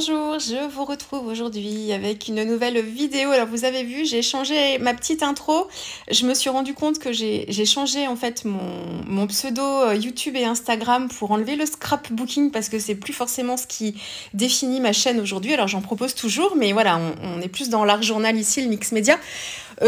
Bonjour, je vous retrouve aujourd'hui avec une nouvelle vidéo. Alors vous avez vu, j'ai changé ma petite intro. Je me suis rendu compte que j'ai changé en fait mon pseudo YouTube et Instagram pour enlever le scrapbooking parce que c'est plus forcément ce qui définit ma chaîne aujourd'hui. Alors j'en propose toujours, mais voilà, on est plus dans l'art journal ici, le mix média.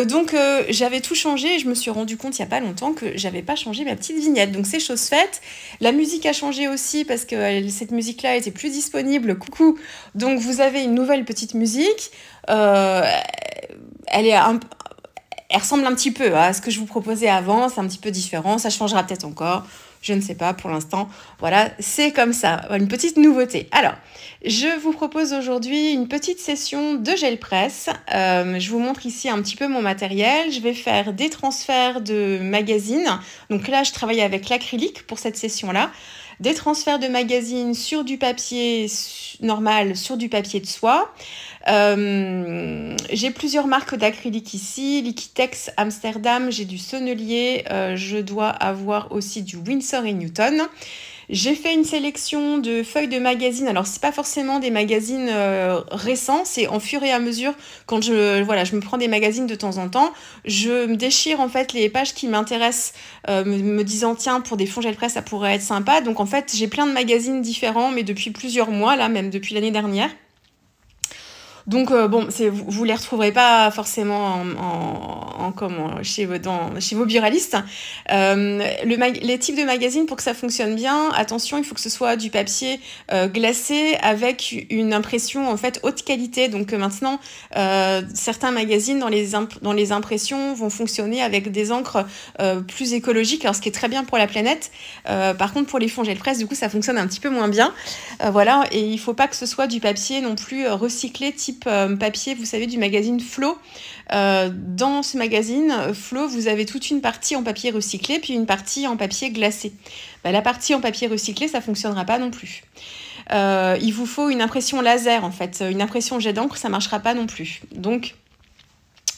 Donc j'avais tout changé et je me suis rendu compte il n'y a pas longtemps que j'avais pas changé ma petite vignette. Donc c'est chose faite. La musique a changé aussi parce que cette musique-là était plus disponible. Coucou. Donc vous avez une nouvelle petite musique. Elle ressemble un petit peu à ce que je vous proposais avant. C'est un petit peu différent. Ça changera peut-être encore. Je ne sais pas pour l'instant. Voilà, c'est comme ça. Une petite nouveauté. Alors, je vous propose aujourd'hui une petite session de gel presse. Je vous montre ici un petit peu mon matériel. Je vais faire des transferts de magazines. Donc là, je travaille avec l'acrylique pour cette session-là. Des transferts de magazines sur du papier normal, sur du papier de soie. J'ai plusieurs marques d'acrylique ici, Liquitex Amsterdam, j'ai du Sonnelier, je dois avoir aussi du Winsor & Newton. J'ai fait une sélection de feuilles de magazines. Alors, c'est pas forcément des magazines récents, c'est en fur et à mesure, quand je me prends des magazines de temps en temps, je me déchire en fait les pages qui m'intéressent, me disant tiens, pour des fonds gel presse, ça pourrait être sympa. Donc en fait, j'ai plein de magazines différents, mais depuis plusieurs mois, là, même depuis l'année dernière. Donc bon, vous les retrouverez pas forcément chez vos buralistes. Les types de magazines, pour que ça fonctionne bien, attention, il faut que ce soit du papier glacé avec une impression en fait haute qualité. Donc maintenant, certains magazines dans les impressions vont fonctionner avec des encres plus écologiques, alors ce qui est très bien pour la planète. Par contre, pour les fonds gel presse, du coup, ça fonctionne un petit peu moins bien. Voilà, et il faut pas que ce soit du papier non plus recyclé type papier, vous savez, du magazine Flo. Dans ce magazine Flo, vous avez toute une partie en papier recyclé, puis une partie en papier glacé. La partie en papier recyclé, ça fonctionnera pas non plus. Il vous faut une impression laser, en fait. Une impression jet d'encre, ça marchera pas non plus. Donc,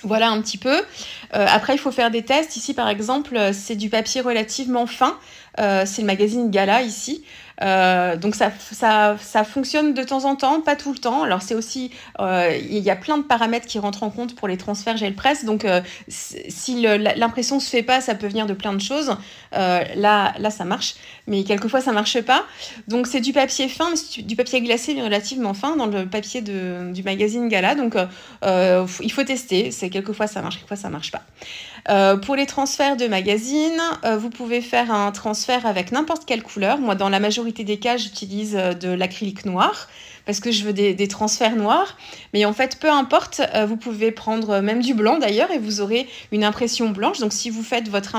voilà un petit peu. Après, il faut faire des tests. Ici, par exemple, c'est du papier relativement fin. C'est le magazine Gala, ici. Donc ça fonctionne de temps en temps, pas tout le temps. Alors c'est aussi, il y a plein de paramètres qui rentrent en compte pour les transferts gel presse. Donc si l'impression se fait pas, ça peut venir de plein de choses. Là ça marche, mais quelquefois ça marche pas. Donc c'est du papier fin, mais c'est du papier glacé mais relativement fin dans le papier du magazine Gala. Donc il faut tester. C'est quelquefois ça marche, quelquefois ça marche pas. Pour les transferts de magazines, vous pouvez faire un transfert avec n'importe quelle couleur. Moi, dans la majorité des cas, j'utilise de l'acrylique noir parce que je veux des transferts noirs. Mais en fait, peu importe, vous pouvez prendre même du blanc d'ailleurs et vous aurez une impression blanche. Donc, si vous faites votre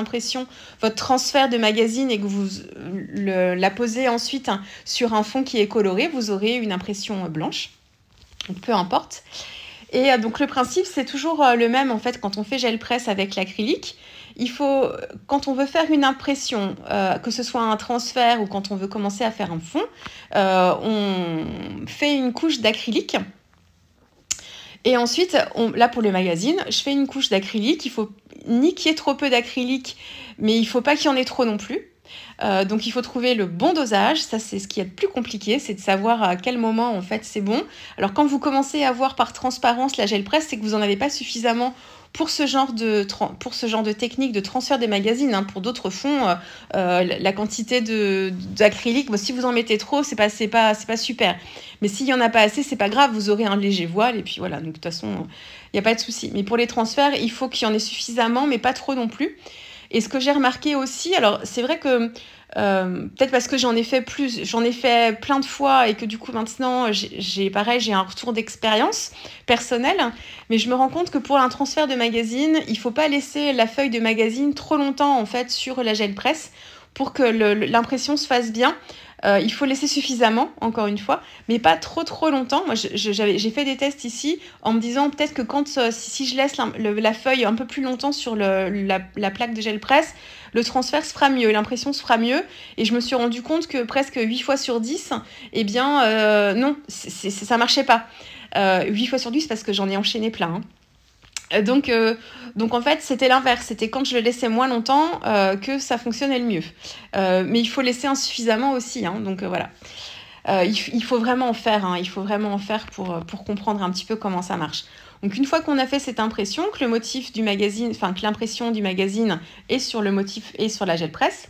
transfert de magazine et que vous la posez ensuite sur un fond qui est coloré, vous aurez une impression blanche. Donc, peu importe. Et donc le principe, c'est toujours le même en fait quand on fait gel presse avec l'acrylique. Il faut, quand on veut faire une impression, que ce soit un transfert ou quand on veut commencer à faire un fond, on fait une couche d'acrylique. Et ensuite, là pour le magazine, je fais une couche d'acrylique. Il faut ni qu'il y ait trop peu d'acrylique, mais il ne faut pas qu'il y en ait trop non plus. Donc il faut trouver le bon dosage, ça c'est ce qui est le plus compliqué, c'est de savoir à quel moment en fait c'est bon. Alors quand vous commencez à voir par transparence la gel presse, c'est que vous n'en avez pas suffisamment pour ce genre de technique de transfert des magazines. Pour d'autres fonds, la quantité d'acrylique, si vous en mettez trop, c'est pas super. Mais s'il y en a pas assez, c'est pas grave, vous aurez un léger voile et puis voilà. Donc de toute façon, il n'y a pas de souci. Mais pour les transferts, il faut qu'il y en ait suffisamment, mais pas trop non plus. Et ce que j'ai remarqué aussi, alors c'est vrai que peut-être parce que j'en ai fait plein de fois et que du coup maintenant j'ai un retour d'expérience personnelle, mais je me rends compte que pour un transfert de magazine, il faut pas laisser la feuille de magazine trop longtemps en fait sur la gel presse pour que l'impression se fasse bien. Il faut laisser suffisamment, encore une fois, mais pas trop longtemps. Moi, j'ai fait des tests ici en me disant peut-être que si je laisse la feuille un peu plus longtemps sur la plaque de gel presse, le transfert se fera mieux, l'impression se fera mieux. Et je me suis rendu compte que presque 8 fois sur 10, eh bien, non, ça marchait pas. 8 fois sur 10 parce que j'en ai enchaîné plein. Donc en fait, c'était l'inverse. C'était quand je le laissais moins longtemps que ça fonctionnait le mieux. Mais il faut laisser insuffisamment aussi. Donc voilà. Il faut vraiment en faire, hein, il faut vraiment en faire pour comprendre un petit peu comment ça marche. Donc une fois qu'on a fait cette impression, que le motif du magazine, enfin que l'impression du magazine est sur le motif et sur la gel presse,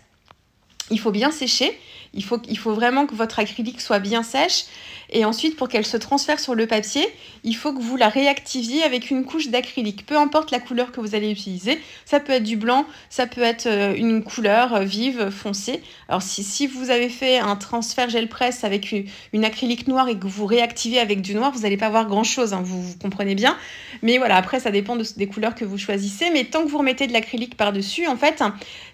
il faut bien sécher. Il faut vraiment que votre acrylique soit bien sèche. Et ensuite, pour qu'elle se transfère sur le papier, il faut que vous la réactiviez avec une couche d'acrylique. Peu importe la couleur que vous allez utiliser. Ça peut être du blanc, ça peut être une couleur vive, foncée. Alors, si vous avez fait un transfert gel presse avec une acrylique noire et que vous réactivez avec du noir, vous n'allez pas voir grand-chose, hein, vous comprenez bien. Mais voilà, après, ça dépend des couleurs que vous choisissez. Mais tant que vous remettez de l'acrylique par-dessus, en fait,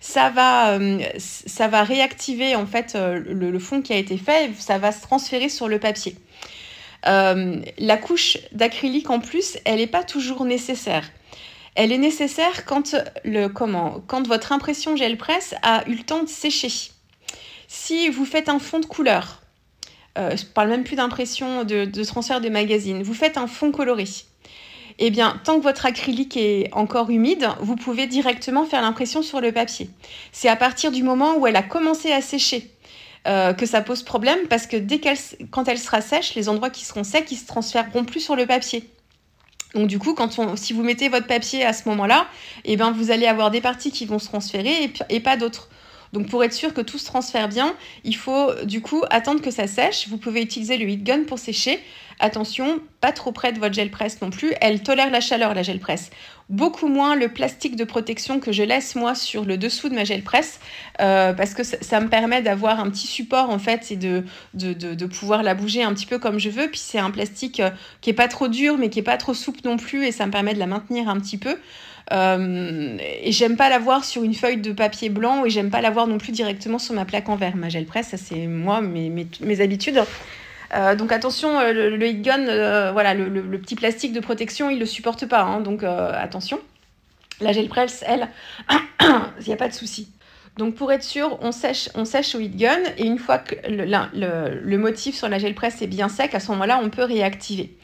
ça va réactiver en fait, le fond qui a été fait. Ça va se transférer sur le papier. La couche d'acrylique en plus, elle n'est pas toujours nécessaire. Elle est nécessaire quand votre impression gel presse a eu le temps de sécher. Si vous faites un fond de couleur, je parle même plus d'impression de transfert de magazine, vous faites un fond coloré. Eh bien, tant que votre acrylique est encore humide, vous pouvez directement faire l'impression sur le papier. C'est à partir du moment où elle a commencé à sécher que ça pose problème, parce que quand elle sera sèche, les endroits qui seront secs, ils se transféreront plus sur le papier. Donc du coup, si vous mettez votre papier à ce moment-là, eh ben, vous allez avoir des parties qui vont se transférer et pas d'autres. Donc pour être sûr que tout se transfère bien, il faut du coup attendre que ça sèche. Vous pouvez utiliser le heat gun pour sécher. Attention, pas trop près de votre gel presse non plus. Elle tolère la chaleur, la gel presse. Beaucoup moins le plastique de protection que je laisse moi sur le dessous de ma gel presse, parce que ça me permet d'avoir un petit support en fait et de pouvoir la bouger un petit peu comme je veux. Puis c'est un plastique qui est pas trop dur mais qui est pas trop souple non plus, et ça me permet de la maintenir un petit peu. Et j'aime pas l'avoir sur une feuille de papier blanc, et j'aime pas l'avoir non plus directement sur ma plaque en verre. Ma gel presse, ça c'est moi, mes habitudes. Donc attention, le heat gun, voilà, le petit plastique de protection, il le supporte pas, hein, donc attention. La gel presse, elle, il n'y a pas de souci. Donc pour être sûr, on sèche au heat gun, et une fois que le motif sur la gel presse est bien sec, à ce moment-là, on peut réactiver.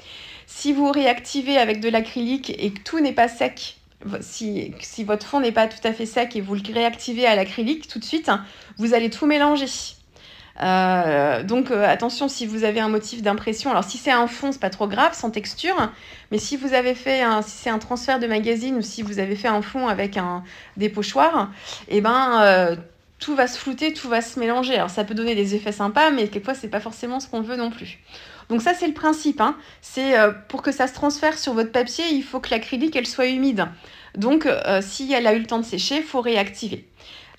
Si vous réactivez avec de l'acrylique et que tout n'est pas sec, si votre fond n'est pas tout à fait sec et vous le réactivez à l'acrylique tout de suite, vous allez tout mélanger. Donc attention, si vous avez un motif d'impression, alors si c'est un fond, c'est pas trop grave, sans texture, mais si vous avez fait si c'est un transfert de magazine, ou si vous avez fait un fond avec des pochoirs, et tout va se flouter, tout va se mélanger. Alors ça peut donner des effets sympas, mais quelquefois c'est pas forcément ce qu'on veut non plus. Donc ça c'est le principe, hein. C'est pour que ça se transfère sur votre papier, il faut que l'acrylique elle soit humide. Donc si elle a eu le temps de sécher, il faut réactiver.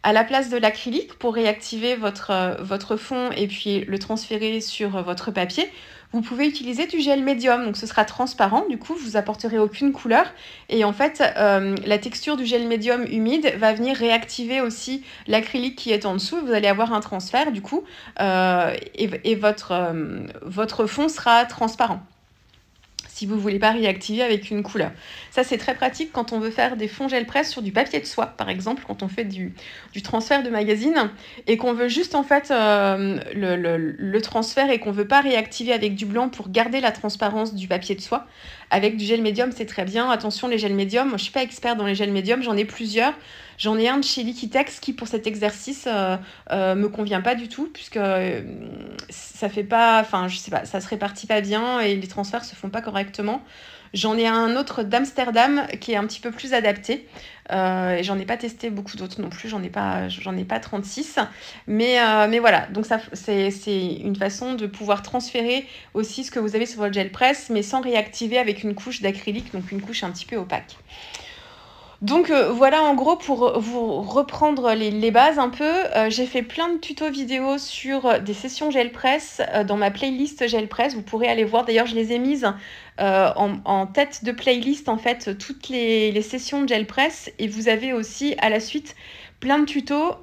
À la place de l'acrylique, pour réactiver votre fond et puis le transférer sur votre papier, vous pouvez utiliser du gel médium. Donc ce sera transparent, du coup vous apporterez aucune couleur, et en fait la texture du gel médium humide va venir réactiver aussi l'acrylique qui est en dessous. Vous allez avoir un transfert du coup, et votre fond sera transparent, si vous ne voulez pas réactiver avec une couleur. Ça, c'est très pratique quand on veut faire des fonds gel presse sur du papier de soie, par exemple, quand on fait du transfert de magazine et qu'on veut juste en fait le transfert, et qu'on ne veut pas réactiver avec du blanc pour garder la transparence du papier de soie. Avec du gel médium, c'est très bien. Attention, les gels médiums, moi je ne suis pas experte dans les gels médiums, j'en ai plusieurs. J'en ai un de chez Liquitex qui, pour cet exercice, me convient pas du tout, puisque ça fait pas, enfin je sais pas, ça se répartit pas bien et les transferts se font pas correctement. J'en ai un autre d'Amsterdam qui est un petit peu plus adapté. Et j'en ai pas testé beaucoup d'autres non plus, j'en ai pas 36. Mais voilà, donc ça, c'est une façon de pouvoir transférer aussi ce que vous avez sur votre gel presse, mais sans réactiver avec une couche d'acrylique, donc une couche un petit peu opaque. Donc voilà en gros pour vous reprendre les bases un peu. J'ai fait plein de tutos vidéo sur des sessions gel presse dans ma playlist gel presse. Vous pourrez aller voir, d'ailleurs je les ai mises en tête de playlist en fait, toutes les sessions de gel presse, et vous avez aussi à la suite plein de tutos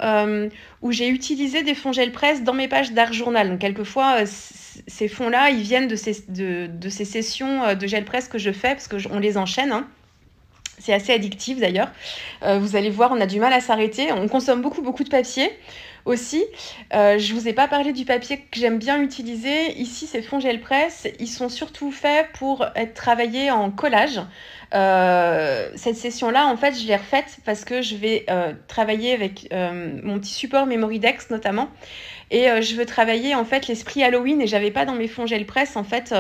où j'ai utilisé des fonds gel presse dans mes pages d'art journal. Donc quelquefois ces fonds là ils viennent de ces sessions de gel presse que je fais, parce qu'on les enchaîne, hein. C'est assez addictif d'ailleurs. Vous allez voir, on a du mal à s'arrêter. On consomme beaucoup de papier aussi. Je vous ai pas parlé du papier que j'aime bien utiliser. Ici, ces fonds gel presse, ils sont surtout faits pour être travaillés en collage. Cette session-là, en fait, je l'ai refaite parce que je vais travailler avec mon petit support Memory Dex notamment. Et je veux travailler en fait l'esprit Halloween, et j'avais pas dans mes fonds gel presse en fait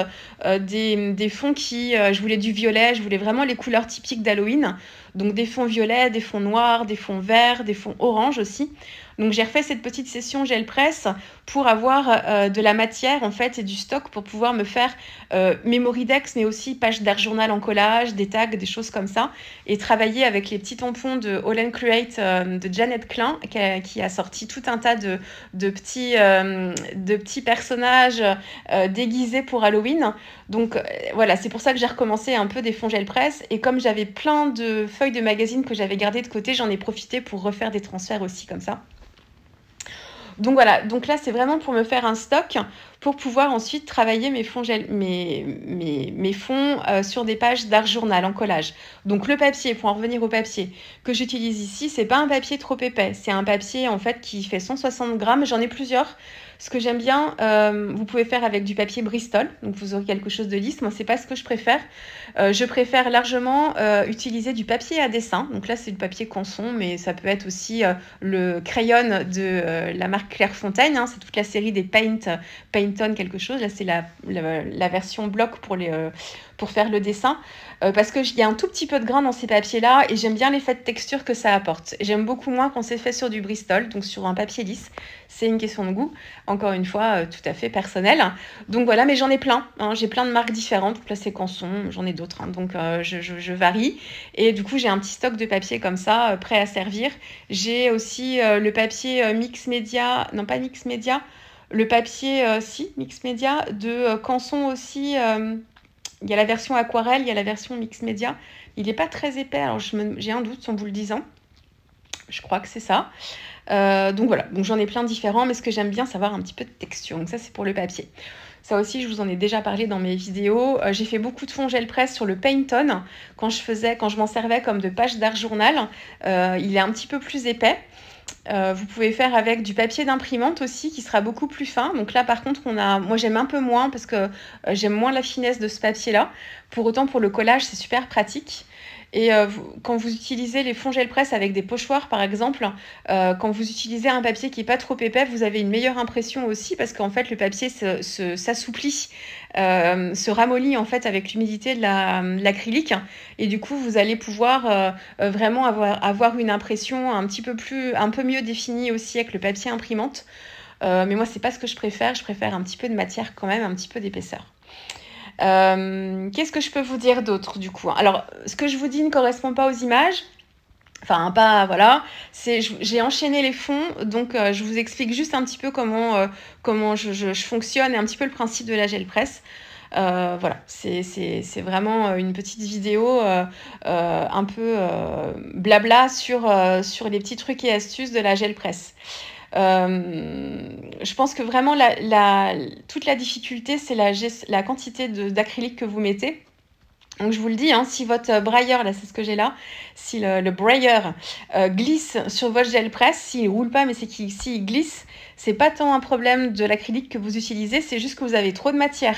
des fonds qui... je voulais du violet, je voulais vraiment les couleurs typiques d'Halloween. Donc des fonds violets, des fonds noirs, des fonds verts, des fonds orange aussi. Donc j'ai refait cette petite session gel presse pour avoir de la matière en fait et du stock pour pouvoir me faire memory decks, mais aussi pages d'art journal en collage, des tags, des choses comme ça, et travailler avec les petits tampons de All & Create de Janet Klein qui a sorti tout un tas de petits personnages déguisés pour Halloween. Donc voilà, c'est pour ça que j'ai recommencé un peu des fonds gel presse, et comme j'avais plein de feuilles de magazine que j'avais gardées de côté, j'en ai profité pour refaire des transferts aussi comme ça. Donc voilà, donc là c'est vraiment pour me faire un stock pour pouvoir ensuite travailler mes fonds, mes fonds sur des pages d'art journal en collage. Donc le papier, pour en revenir au papier que j'utilise ici, c'est pas un papier trop épais, c'est un papier en fait qui fait 160 grammes, j'en ai plusieurs. Ce que j'aime bien, vous pouvez faire avec du papier Bristol, donc vous aurez quelque chose de lisse. Moi, c'est pas ce que je préfère. Je préfère largement utiliser du papier à dessin. Donc là, c'est du papier Canson, mais ça peut être aussi le crayon de la marque Clairefontaine. Hein. C'est toute la série des Paint-On quelque chose. Là, c'est la version bloc pour faire le dessin. Parce qu'il y a un tout petit peu de grain dans ces papiers-là, et j'aime bien l'effet de texture que ça apporte. J'aime beaucoup moins quand c'est fait sur du Bristol, donc sur un papier lisse. C'est une question de goût, encore une fois, tout à fait personnelle. Donc voilà, mais j'en ai plein. Hein, j'ai plein de marques différentes. Donc là, c'est Canson, j'en ai d'autres. Hein, donc je varie. Et du coup, j'ai un petit stock de papier comme ça, prêt à servir. J'ai aussi le papier Mix Media, non pas Mix Media, le papier, Mix Media de Canson aussi. Il y a la version aquarelle, il y a la version mix média. Il n'est pas très épais, alors j'ai un doute en vous le disant. Je crois que c'est ça. Donc voilà, donc j'en ai plein de différents, mais ce que j'aime bien, c'est avoir un petit peu de texture. Donc ça, c'est pour le papier. Ça aussi, je vous en ai déjà parlé dans mes vidéos. J'ai fait beaucoup de fonds gel presse sur le Paint-On quand je m'en servais comme de page d'art journal. Il est un petit peu plus épais. Vous pouvez faire avec du papier d'imprimante aussi qui sera beaucoup plus fin. Donc là par contre moi j'aime un peu moins parce que j'aime moins la finesse de ce papier là. Pour autant pour le collage c'est super pratique. Et quand vous utilisez les fonds gel presse avec des pochoirs par exemple, quand vous utilisez un papier qui n'est pas trop épais, vous avez une meilleure impression aussi parce qu'en fait le papier s'assouplit, se ramollit en fait avec l'humidité de l'acrylique, et du coup vous allez pouvoir vraiment avoir une impression un peu mieux définie aussi avec le papier imprimante. Mais moi c'est pas ce que je préfère un petit peu de matière quand même, un petit peu d'épaisseur. Qu'est-ce que je peux vous dire d'autre du coup? Alors, ce que je vous dis ne correspond pas aux images. Enfin, pas, voilà. J'ai enchaîné les fonds, donc je vous explique juste un petit peu comment je fonctionne et un petit peu le principe de la gel presse. Voilà, c'est vraiment une petite vidéo un peu blabla sur les petits trucs et astuces de la gel presse. Je pense que vraiment toute la difficulté, c'est la quantité d'acrylique que vous mettez. Donc je vous le dis, hein, si votre brailleur, là c'est ce que j'ai là, si le brailleur glisse sur votre gel presse, s'il ne roule pas mais s'il glisse, c'est pas tant un problème de l'acrylique que vous utilisez, c'est juste que vous avez trop de matière.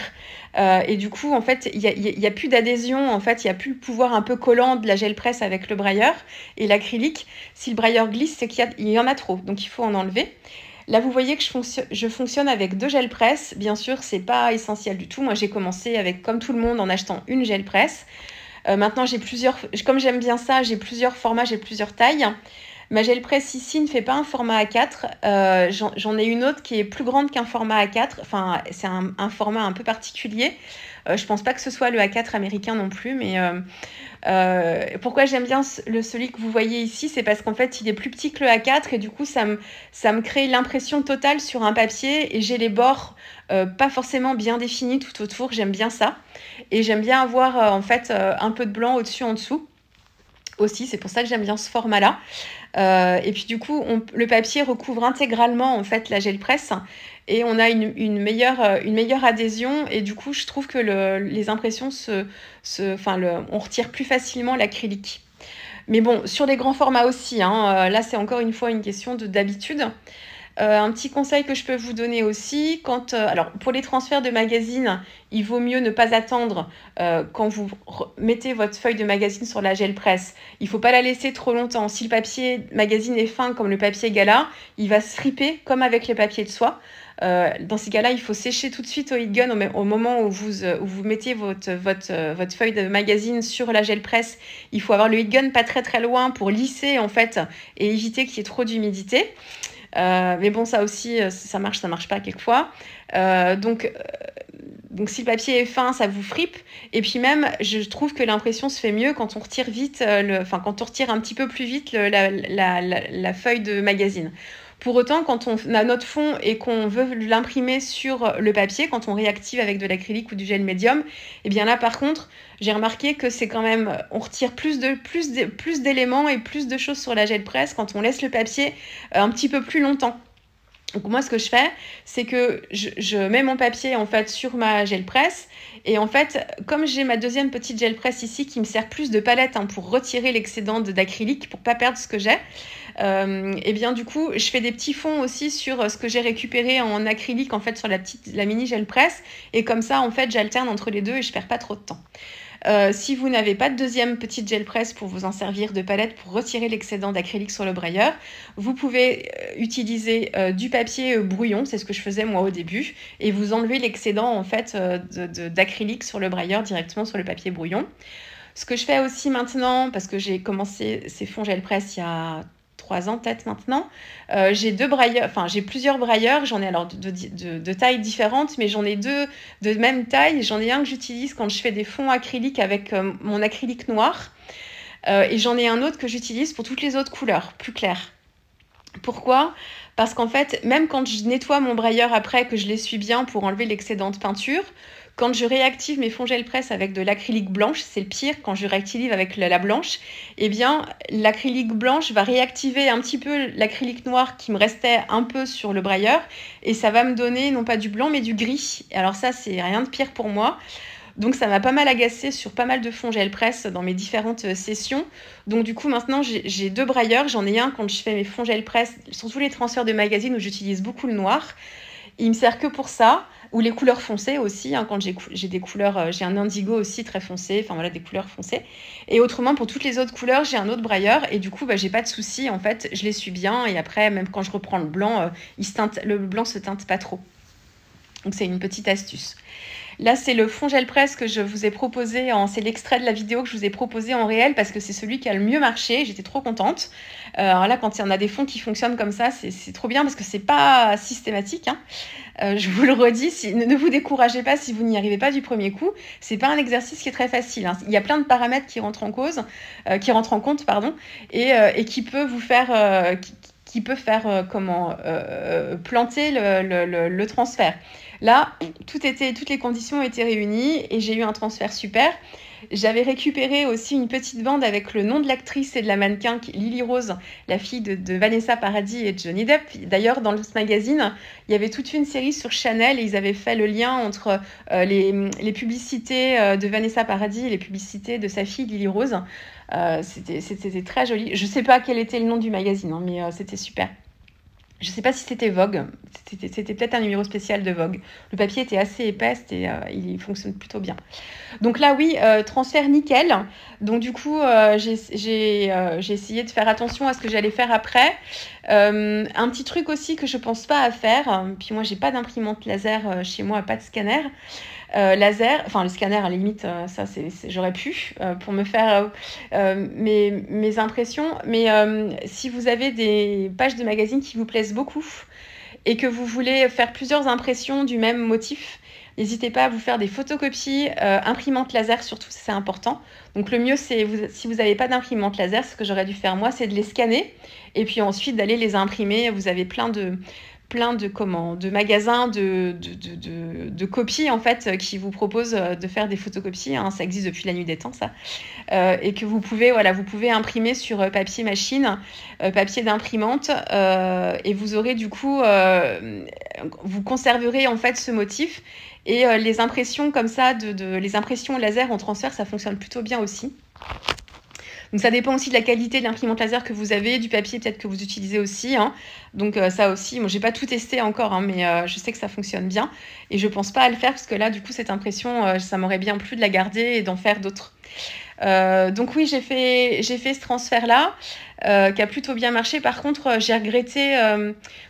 Et du coup, en fait, il y a plus d'adhésion, en fait, il n'y a plus le pouvoir un peu collant de la gel presse avec le brailleur et l'acrylique. Si le brailleur glisse, c'est qu'il y en a trop, donc il faut en enlever. Là, vous voyez que je fonctionne avec 2 gel presse. Bien sûr, c'est pas essentiel du tout. Moi, j'ai commencé avec, comme tout le monde, en achetant une gel presse. Maintenant, comme j'aime bien ça, j'ai plusieurs formats, j'ai plusieurs tailles. Ma gel presse ici ne fait pas un format A4. J'en ai une autre qui est plus grande qu'un format A4. Enfin, c'est un format un peu particulier. Je pense pas que ce soit le A4 américain non plus, mais pourquoi j'aime bien celui que vous voyez ici, c'est parce qu'en fait il est plus petit que le A4 et du coup ça me crée l'impression totale sur un papier, et j'ai les bords pas forcément bien définis tout autour. J'aime bien ça, et j'aime bien avoir en fait un peu de blanc au-dessus en dessous aussi, c'est pour ça que j'aime bien ce format là. Et puis du coup le papier recouvre intégralement en fait la gel presse, et on a une meilleure adhésion, et du coup je trouve que les impressions on retire plus facilement l'acrylique. Mais bon, sur les grands formats aussi, hein, là c'est encore une fois une question d'habitude. Un petit conseil que je peux vous donner aussi, alors pour les transferts de magazines, il vaut mieux ne pas attendre quand vous mettez votre feuille de magazine sur la gel presse. Il ne faut pas la laisser trop longtemps. Si le papier magazine est fin comme le papier gala, il va se friper comme avec le papier de soie. Dans ces cas-là, il faut sécher tout de suite au heat gun au moment où vous mettez votre feuille de magazine sur la gel presse. Il faut avoir le heat gun pas très très loin pour lisser en fait et éviter qu'il y ait trop d'humidité. Mais bon, ça aussi, ça marche pas quelquefois. Donc si le papier est fin, ça vous fripe. Et puis même, je trouve que l'impression se fait mieux quand on retire vite, quand on retire un petit peu plus vite la feuille de magazine. Pour autant, quand on a notre fond et qu'on veut l'imprimer sur le papier, quand on réactive avec de l'acrylique ou du gel médium, et bien là, par contre, j'ai remarqué que c'est quand même, on retire plus d'éléments et plus de choses sur la gel presse quand on laisse le papier un petit peu plus longtemps. Donc moi, ce que je fais, c'est que je mets mon papier en fait sur ma gel presse et en fait, comme j'ai ma deuxième petite gel presse ici qui me sert plus de palette pour retirer l'excédent d'acrylique pour pas perdre ce que j'ai, et bien du coup, je fais des petits fonds aussi sur ce que j'ai récupéré en acrylique en fait sur la mini gel presse et comme ça en fait, j'alterne entre les deux et je perds pas trop de temps. Si vous n'avez pas de deuxième petite gel presse pour vous en servir de palette pour retirer l'excédent d'acrylique sur le brailleur, vous pouvez utiliser du papier brouillon, c'est ce que je faisais moi au début, et vous enlevez l'excédent en fait d'acrylique sur le brailleur directement sur le papier brouillon. Ce que je fais aussi maintenant, parce que j'ai commencé ces fonds gel presse il y a 3 ans peut-être maintenant, j'ai plusieurs brailleurs, j'en ai alors de tailles différentes, mais j'en ai deux de même taille. J'en ai un que j'utilise quand je fais des fonds acryliques avec mon acrylique noir, et j'en ai un autre que j'utilise pour toutes les autres couleurs, plus claires. Pourquoi ? Parce qu'en fait, même quand je nettoie mon brailleur après, que je l'essuie bien pour enlever l'excédent de peinture, quand je réactive mes fonds gel presse avec de l'acrylique blanche, c'est le pire quand je réactive avec la blanche, eh bien l'acrylique blanche va réactiver un petit peu l'acrylique noir qui me restait un peu sur le brailleur et ça va me donner non pas du blanc mais du gris. Alors ça, c'est rien de pire pour moi. Donc ça m'a pas mal agacée sur pas mal de fonds gel presse dans mes différentes sessions. Donc du coup maintenant j'ai 2 brailleurs. J'en ai un quand je fais mes fonds gel presse, surtout les transferts de magazines où j'utilise beaucoup le noir. Il me sert que pour ça, ou les couleurs foncées aussi, quand j'ai des couleurs, j'ai un indigo aussi très foncé, enfin voilà, des couleurs foncées. Et autrement, pour toutes les autres couleurs, j'ai un autre brailleur et du coup, j'ai pas de souci, en fait, je l'essuie bien et après, même quand je reprends le blanc, le blanc se teinte pas trop. Donc c'est une petite astuce. Là, c'est le fond gel presse que je vous ai proposé, c'est l'extrait de la vidéo que je vous ai proposé en réel parce que c'est celui qui a le mieux marché. J'étais trop contente. Alors là, quand il y en a des fonds qui fonctionnent comme ça, c'est trop bien parce que c'est pas systématique. Je vous le redis, ne vous découragez pas si vous n'y arrivez pas du premier coup. C'est pas un exercice qui est très facile. Il y a plein de paramètres qui rentrent en compte, et qui peut vous faire, planter le transfert. Là, toutes les conditions étaient réunies et j'ai eu un transfert super. J'avais récupéré aussi une petite bande avec le nom de l'actrice et de la mannequin, Lily Rose, la fille de Vanessa Paradis et de Johnny Depp. D'ailleurs, dans ce magazine, il y avait toute une série sur Chanel et ils avaient fait le lien entre les publicités de Vanessa Paradis et les publicités de sa fille Lily Rose. C'était très joli. Je ne sais pas quel était le nom du magazine, mais c'était super. Je ne sais pas si c'était Vogue, c'était peut-être un numéro spécial de Vogue. Le papier était assez épais et il fonctionne plutôt bien. Donc là, oui, transfert nickel. Donc du coup, j'ai essayé de faire attention à ce que j'allais faire après. Un petit truc aussi que je ne pense pas à faire, puis moi, j'ai pas d'imprimante laser chez moi, pas de scanner. Laser, enfin le scanner à la limite, ça j'aurais pu pour me faire mes impressions, mais si vous avez des pages de magazines qui vous plaisent beaucoup et que vous voulez faire plusieurs impressions du même motif, n'hésitez pas à vous faire des photocopies, imprimante laser surtout, c'est important. Donc le mieux, c'est si vous n'avez pas d'imprimante laser, ce que j'aurais dû faire moi, c'est de les scanner et puis ensuite d'aller les imprimer. Vous avez plein de magasins de copies en fait qui vous proposent de faire des photocopies, ça existe depuis la nuit des temps ça, et que vous pouvez imprimer sur papier machine, papier d'imprimante, et vous aurez du coup vous conserverez en fait ce motif et les impressions comme ça les impressions laser en transfert, ça fonctionne plutôt bien aussi. Donc ça dépend aussi de la qualité de l'imprimante laser que vous avez, du papier peut-être que vous utilisez aussi, hein. Donc ça aussi, moi j'ai pas tout testé encore, hein, mais je sais que ça fonctionne bien. Et je pense pas à le faire parce que là, du coup, cette impression, ça m'aurait bien plu de la garder et d'en faire d'autres. Donc oui, j'ai fait ce transfert-là, qui a plutôt bien marché. Par contre, j'ai regretté,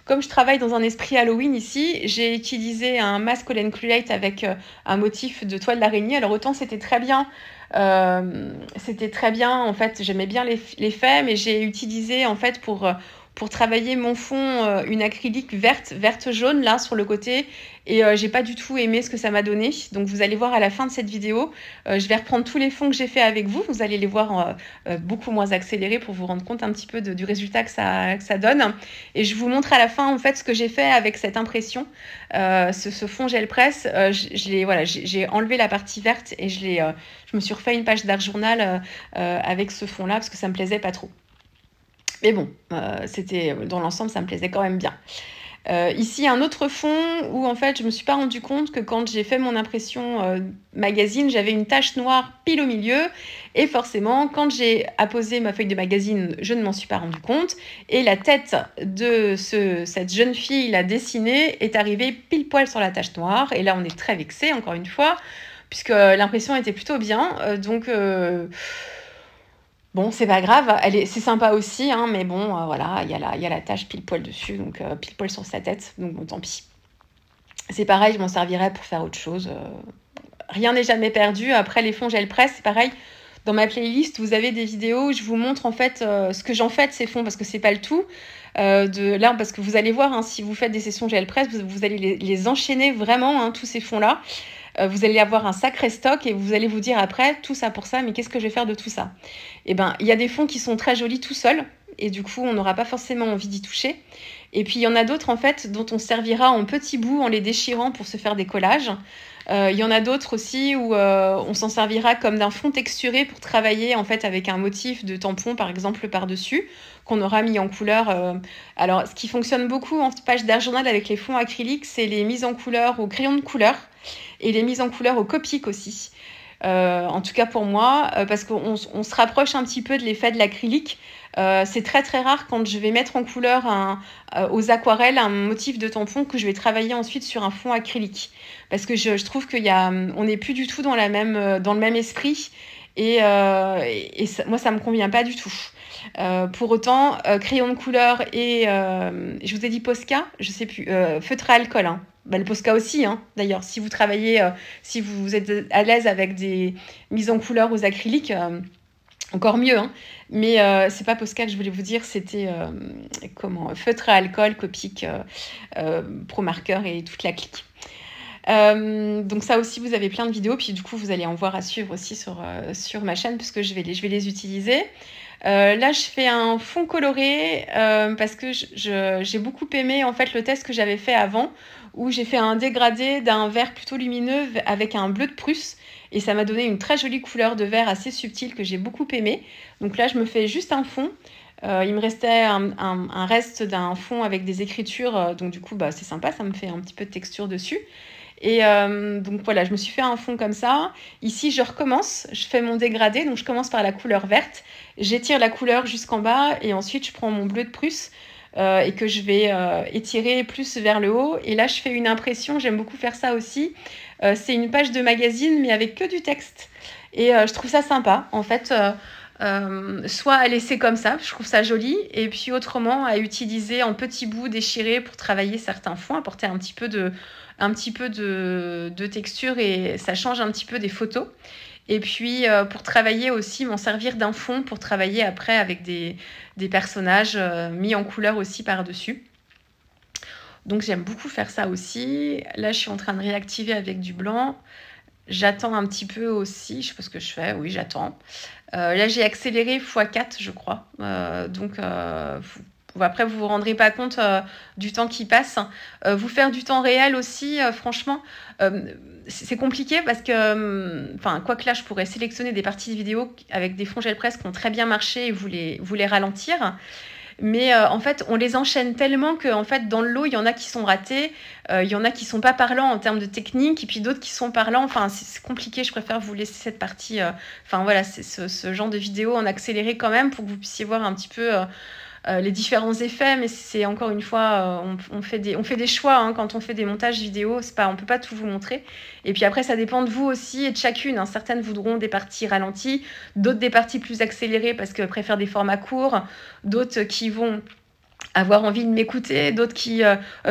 comme je travaille dans un esprit Halloween ici, j'ai utilisé un masque All Included avec un motif de toile d'araignée. Alors autant c'était très bien, en fait, j'aimais bien l'effet, mais j'ai utilisé en fait pour travailler mon fond, une acrylique verte-jaune là sur le côté, et j'ai pas du tout aimé ce que ça m'a donné. Donc vous allez voir à la fin de cette vidéo, je vais reprendre tous les fonds que j'ai fait avec vous. Vous allez les voir beaucoup moins accélérés pour vous rendre compte un petit peu du résultat que ça donne. Et je vous montre à la fin en fait ce que j'ai fait avec cette impression, ce fond gel presse. J'ai enlevé la partie verte et je me suis refait une page d'art journal avec ce fond là parce que ça me plaisait pas trop. Mais bon, dans l'ensemble, ça me plaisait quand même bien. Ici, un autre fond où en fait, je me suis pas rendu compte que quand j'ai fait mon impression magazine, j'avais une tache noire pile au milieu. Et forcément, quand j'ai apposé ma feuille de magazine, je ne m'en suis pas rendu compte. Et la tête de cette jeune fille la dessinée est arrivée pile poil sur la tache noire. Et là, on est très vexé, encore une fois, puisque l'impression était plutôt bien. Bon, c'est pas grave, c'est sympa aussi, hein, mais bon, voilà, il y a la tache pile poil dessus, donc pile poil sur sa tête, donc bon, tant pis. C'est pareil, je m'en servirai pour faire autre chose. Rien n'est jamais perdu. Après, les fonds gel presse, c'est pareil. Dans ma playlist, vous avez des vidéos où je vous montre en fait ce que j'en fais de ces fonds, parce que c'est pas le tout. Là, parce que vous allez voir, hein, si vous faites des sessions gel presse, vous allez les enchaîner vraiment, hein, tous ces fonds-là. Vous allez avoir un sacré stock et vous allez vous dire après, tout ça pour ça, mais qu'est-ce que je vais faire de tout ça? Eh ben, il y a des fonds qui sont très jolis tout seuls et du coup, on n'aura pas forcément envie d'y toucher. Et puis, il y en a d'autres, en fait, dont on servira en petits bouts en les déchirant pour se faire des collages. Il y en a d'autres aussi où on s'en servira comme d'un fond texturé pour travailler en fait avec un motif de tampon, par exemple, par-dessus, qu'on aura mis en couleur. Alors, ce qui fonctionne beaucoup en page d'art journal avec les fonds acryliques, c'est les mises en couleur au crayon de couleur et les mises en couleur au Copic aussi. En tout cas pour moi, parce qu'on se rapproche un petit peu de l'effet de l'acrylique. C'est très très rare quand je vais mettre en couleur aux aquarelles un motif de tampon que je vais travailler ensuite sur un fond acrylique. Parce que je trouve on n'est plus du tout dans le même esprit et moi ça me convient pas du tout. Pour autant, crayon de couleur et je vous ai dit Posca, je sais plus, feutre à alcool, hein. Bah, le Posca aussi, hein, d'ailleurs. Si vous travaillez, si vous êtes à l'aise avec des mises en couleur aux acryliques, encore mieux, hein. Mais c'est pas Posca que je voulais vous dire, c'était feutre à alcool, Copic, Pro Marker et toute la clique. Donc ça aussi, vous avez plein de vidéos, puis du coup, vous allez en voir à suivre aussi sur ma chaîne, puisque je vais les utiliser. Là, je fais un fond coloré parce que j'ai beaucoup aimé en fait le test que j'avais fait avant, où j'ai fait un dégradé d'un vert plutôt lumineux avec un bleu de Prusse, et ça m'a donné une très jolie couleur de vert assez subtile que j'ai beaucoup aimé. Donc là, je me fais juste un fond. Il me restait un reste d'un fond avec des écritures, donc du coup, bah, c'est sympa, ça me fait un petit peu de texture dessus. Et donc voilà, je me suis fait un fond comme ça. Ici, je recommence, je fais mon dégradé, donc je commence par la couleur verte, j'étire la couleur jusqu'en bas et ensuite je prends mon bleu de Prusse et que je vais étirer plus vers le haut. Et là, je fais une impression, j'aime beaucoup faire ça aussi. C'est une page de magazine, mais avec que du texte. Et je trouve ça sympa, en fait. Soit à laisser comme ça, je trouve ça joli, et puis autrement à utiliser en petits bouts déchirés pour travailler certains fonds, apporter un petit peu de texture, et ça change un petit peu des photos. Et puis pour travailler aussi, m'en servir d'un fond pour travailler après avec des personnages mis en couleur aussi par-dessus. Donc j'aime beaucoup faire ça aussi. Là, je suis en train de réactiver avec du blanc. J'attends un petit peu aussi, je sais pas ce que je fais, oui, j'attends. Là, j'ai accéléré x4, je crois. Après, vous vous rendrez pas compte du temps qui passe. Vous faire du temps réel aussi, franchement, c'est compliqué parce que, quoique là, je pourrais sélectionner des parties de vidéo avec des fonds gel presse qui ont très bien marché et vous les ralentir. Mais en fait, on les enchaîne tellement que en fait, dans le lot, il y en a qui sont ratés, il y en a qui sont pas parlants en termes de technique, et puis d'autres qui sont parlants. Enfin, c'est compliqué. Je préfère vous laisser cette partie. Enfin voilà, c'est ce genre de vidéo en accéléré quand même pour que vous puissiez voir un petit peu les différents effets. Mais c'est encore une fois, on fait des choix hein, quand on fait des montages vidéo. C'est pas, on peut pas tout vous montrer. Et puis après, ça dépend de vous aussi et de chacune. Hein. Certaines voudront des parties ralenties, d'autres des parties plus accélérées parce qu'elles préfèrent des formats courts, d'autres qui vont avoir envie de m'écouter, d'autres qui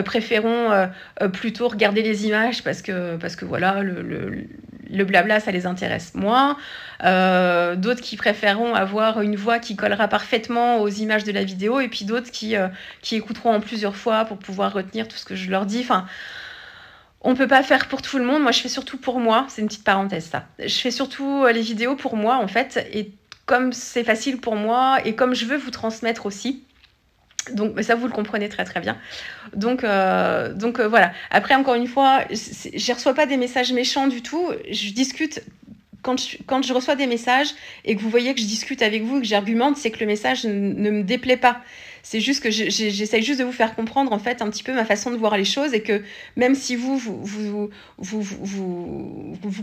préféreront plutôt regarder les images parce que voilà, le blabla, ça les intéresse moins. D'autres qui préféreront avoir une voix qui collera parfaitement aux images de la vidéo, et puis d'autres qui écouteront en plusieurs fois pour pouvoir retenir tout ce que je leur dis. Enfin, on peut pas faire pour tout le monde. Moi, je fais surtout pour moi. C'est une petite parenthèse, ça. Je fais surtout les vidéos pour moi, en fait. Et comme c'est facile pour moi, et comme je veux vous transmettre aussi, donc ça, vous le comprenez très très bien. Donc voilà. Après, encore une fois, je ne reçois pas des messages méchants du tout. Je discute. Quand je reçois des messages et que vous voyez que je discute avec vous et que j'argumente, c'est que le message ne me déplaît pas. C'est juste que j'essaye juste de vous faire comprendre en fait un petit peu ma façon de voir les choses, et que même si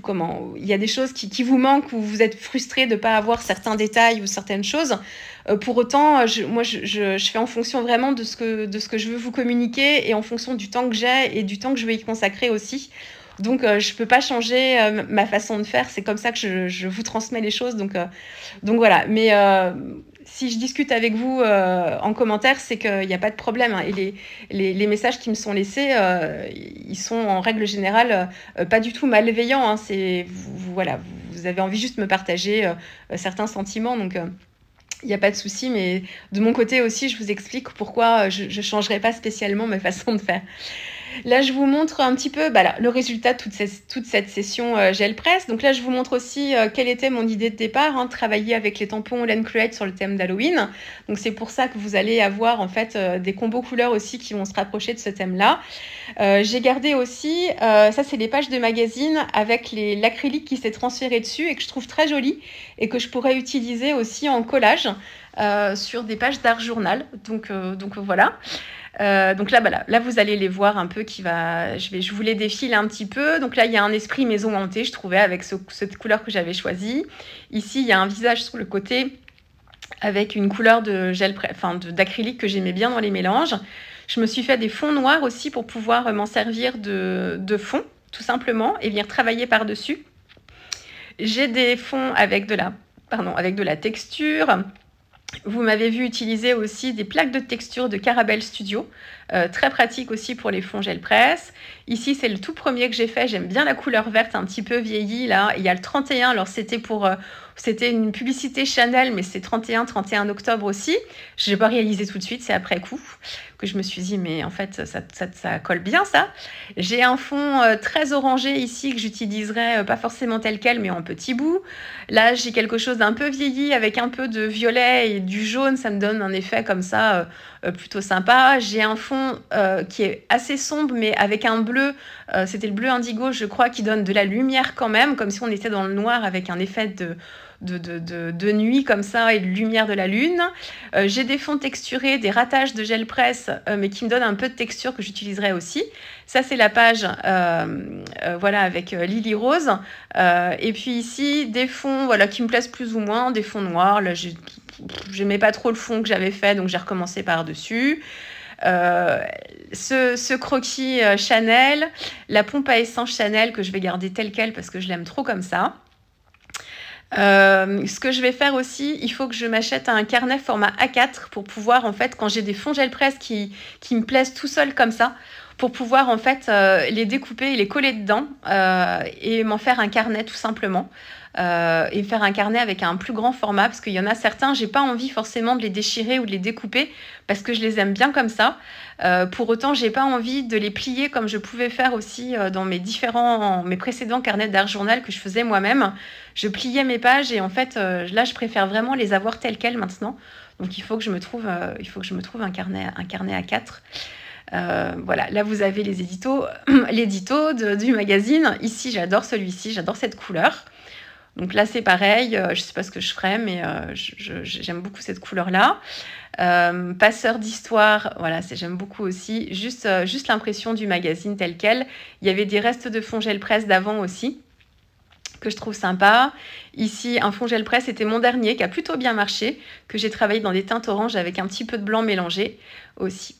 comment, il y a des choses qui vous manquent, ou vous êtes frustré de ne pas avoir certains détails ou certaines choses, pour autant, moi je fais en fonction vraiment de ce que je veux vous communiquer, et en fonction du temps que j'ai et du temps que je vais y consacrer aussi. Donc, je ne peux pas changer ma façon de faire. C'est comme ça que je vous transmets les choses. Donc voilà. Mais si je discute avec vous en commentaire, c'est qu'il n'y a pas de problème. Hein. Et les messages qui me sont laissés, ils sont en règle générale pas du tout malveillants. Hein. Voilà, vous avez envie juste de me partager certains sentiments. Donc, il n'y a pas de souci. Mais de mon côté aussi, je vous explique pourquoi je ne changerai pas spécialement ma façon de faire. Là, je vous montre un petit peu le résultat de toute cette session gel presse. Donc là, je vous montre aussi quelle était mon idée de départ, hein, travailler avec les tampons Len Create sur le thème d'Halloween. Donc c'est pour ça que vous allez avoir en fait des combos couleurs aussi qui vont se rapprocher de ce thème-là. J'ai gardé aussi, ça c'est les pages de magazine avec l'acrylique qui s'est transféré dessus et que je trouve très joli et que je pourrais utiliser aussi en collage sur des pages d'art journal. Donc voilà. Donc là, vous allez les voir un peu je vous les défile un petit peu. Donc là, il y a un esprit maison hantée, je trouvais, avec cette couleur que j'avais choisie. Ici, il y a un visage sur le côté avec une couleur d'acrylique que j'aimais bien dans les mélanges. Je me suis fait des fonds noirs aussi pour pouvoir m'en servir de fond, tout simplement, et venir travailler par-dessus. J'ai des fonds avec de la texture. Vous m'avez vu utiliser aussi des plaques de texture de Carabelle Studio, très pratique aussi pour les fonds gel presse. Ici, c'est le tout premier que j'ai fait. J'aime bien la couleur verte un petit peu vieillie. Là, il y a le 31. Alors, c'était une publicité Chanel, mais c'est 31 octobre aussi. Je n'ai pas réalisé tout de suite, c'est après coup que je me suis dit, mais en fait, ça colle bien, ça. J'ai un fond très orangé ici que j'utiliserai pas forcément tel quel, mais en petits bouts. Là, j'ai quelque chose d'un peu vieilli avec un peu de violet et du jaune. Ça me donne un effet comme ça plutôt sympa. J'ai un fond qui est assez sombre, mais avec un bleu. C'était le bleu indigo, je crois, qui donne de la lumière quand même, comme si on était dans le noir avec un effet de nuit comme ça et de lumière de la lune. J'ai des fonds texturés, des ratages de gel presse, mais qui me donnent un peu de texture que j'utiliserai aussi. Ça, c'est la page voilà, avec Lily Rose. Et puis ici, des fonds voilà, qui me plaisent plus ou moins, des fonds noirs. Là, j'aimais pas trop le fond que j'avais fait, donc j'ai recommencé par-dessus. Ce croquis Chanel, la pompe à essence Chanel que je vais garder telle quelle parce que je l'aime trop comme ça. Ce que je vais faire aussi, il faut que je m'achète un carnet format A4 pour pouvoir, en fait, quand j'ai des fonds gel presse qui me plaisent tout seul comme ça, pour pouvoir, en fait, les découper et les coller dedans et m'en faire un carnet tout simplement. Et faire un carnet avec un plus grand format, parce qu'il y en a certains, j'ai pas envie forcément de les déchirer ou de les découper parce que je les aime bien comme ça. Pour autant, j'ai pas envie de les plier comme je pouvais faire aussi dans mes précédents carnets d'art journal que je faisais moi-même. Je pliais mes pages et en fait, là, je préfère vraiment les avoir telles quelles maintenant. Donc, il faut que je me trouve un carnet A4. Voilà, là vous avez l'édito du magazine. Ici, j'adore celui-ci, j'adore cette couleur. Donc là, c'est pareil. Je ne sais pas ce que je ferai, mais j'aime beaucoup cette couleur-là. Passeur d'histoire, voilà, j'aime beaucoup aussi. Juste l'impression du magazine tel quel. Il y avait des restes de fond gel presse d'avant aussi, que je trouve sympa. Ici, un fond gel presse, c'était mon dernier, qui a plutôt bien marché, que j'ai travaillé dans des teintes oranges avec un petit peu de blanc mélangé aussi.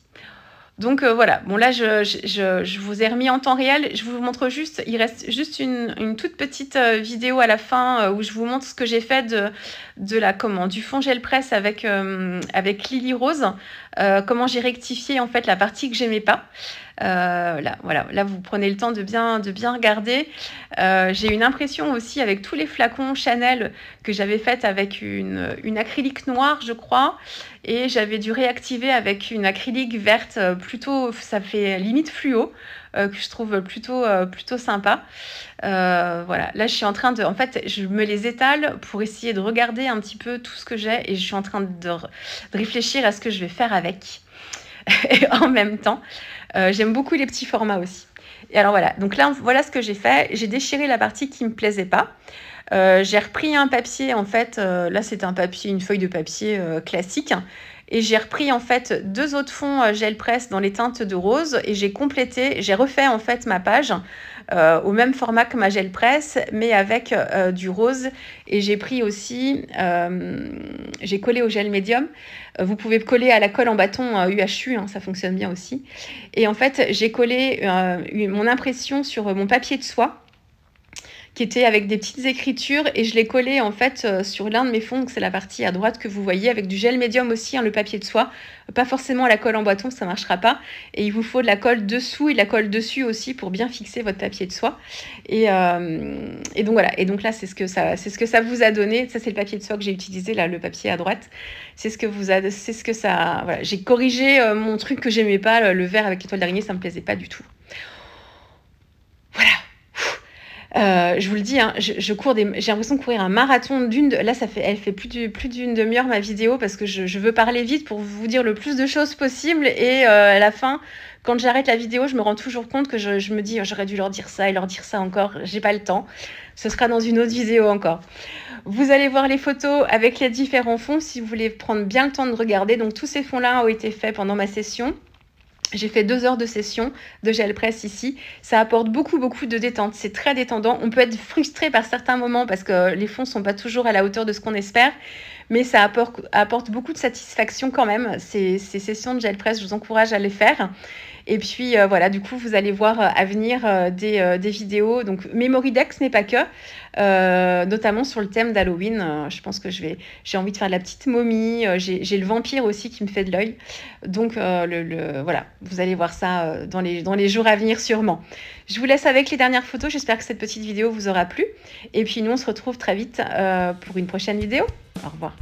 Donc voilà, bon là je vous ai remis en temps réel, je vous montre juste, il reste juste une toute petite vidéo à la fin où je vous montre ce que j'ai fait du fond gel presse avec Lily Rose, comment j'ai rectifié en fait la partie que j'aimais pas. Là, voilà, là vous prenez le temps de bien regarder. J'ai une impression aussi avec tous les flacons Chanel que j'avais faite avec une acrylique noire, je crois, et j'avais dû réactiver avec une acrylique verte plutôt, ça fait limite fluo, que je trouve plutôt sympa. Voilà, là je suis en train en fait, je me les étale pour essayer de regarder un petit peu tout ce que j'ai et je suis en train de réfléchir à ce que je vais faire avec. Et en même temps, j'aime beaucoup les petits formats aussi. Et alors voilà, donc là, voilà ce que j'ai fait. J'ai déchiré la partie qui me plaisait pas. J'ai repris un papier, en fait, là c'est une feuille de papier classique. Et j'ai repris en fait 2 autres fonds gel presse dans les teintes de rose et j'ai refait en fait ma page au même format que ma gel presse, mais avec du rose. Et j'ai pris aussi, j'ai collé au gel médium. Vous pouvez coller à la colle en bâton UHU, hein, ça fonctionne bien aussi. Et en fait, j'ai collé mon impression sur mon papier de soie, qui était avec des petites écritures, et je l'ai collé en fait sur l'un de mes fonds, c'est la partie à droite que vous voyez, avec du gel médium aussi, hein, le papier de soie, pas forcément la colle en bâton, ça marchera pas, et il vous faut de la colle dessous et de la colle dessus aussi pour bien fixer votre papier de soie. Et donc voilà, et donc là c'est ce que ça vous a donné. Ça c'est le papier de soie que j'ai utilisé, là le papier à droite, voilà. J'ai corrigé mon truc que j'aimais pas, le vert avec l'étoile d'araignée, ça me plaisait pas du tout. Voilà. Je vous le dis, hein, j'ai l'impression de courir un marathon là elle fait plus d'une demi-heure ma vidéo, parce que je veux parler vite pour vous dire le plus de choses possible, et à la fin, quand j'arrête la vidéo, je me rends toujours compte que je me dis j'aurais dû leur dire ça et leur dire ça encore, j'ai pas le temps. Ce sera dans une autre vidéo encore. Vous allez voir les photos avec les différents fonds si vous voulez prendre bien le temps de regarder. Donc tous ces fonds-là ont été faits pendant ma session. J'ai fait 2 heures de session de gel presse ici. Ça apporte beaucoup de détente. C'est très détendant. On peut être frustré par certains moments parce que les fonds ne sont pas toujours à la hauteur de ce qu'on espère. Mais ça apporte beaucoup de satisfaction quand même. Ces sessions de gel presse, je vous encourage à les faire. Et puis voilà, du coup, vous allez voir à venir des vidéos. Donc, Memory Dex n'est pas que, notamment sur le thème d'Halloween. Je pense que j'ai envie de faire de la petite momie. J'ai le vampire aussi qui me fait de l'œil. Donc, voilà, vous allez voir ça dans les jours à venir sûrement. Je vous laisse avec les dernières photos. J'espère que cette petite vidéo vous aura plu. Et puis, nous, on se retrouve très vite pour une prochaine vidéo. Au revoir.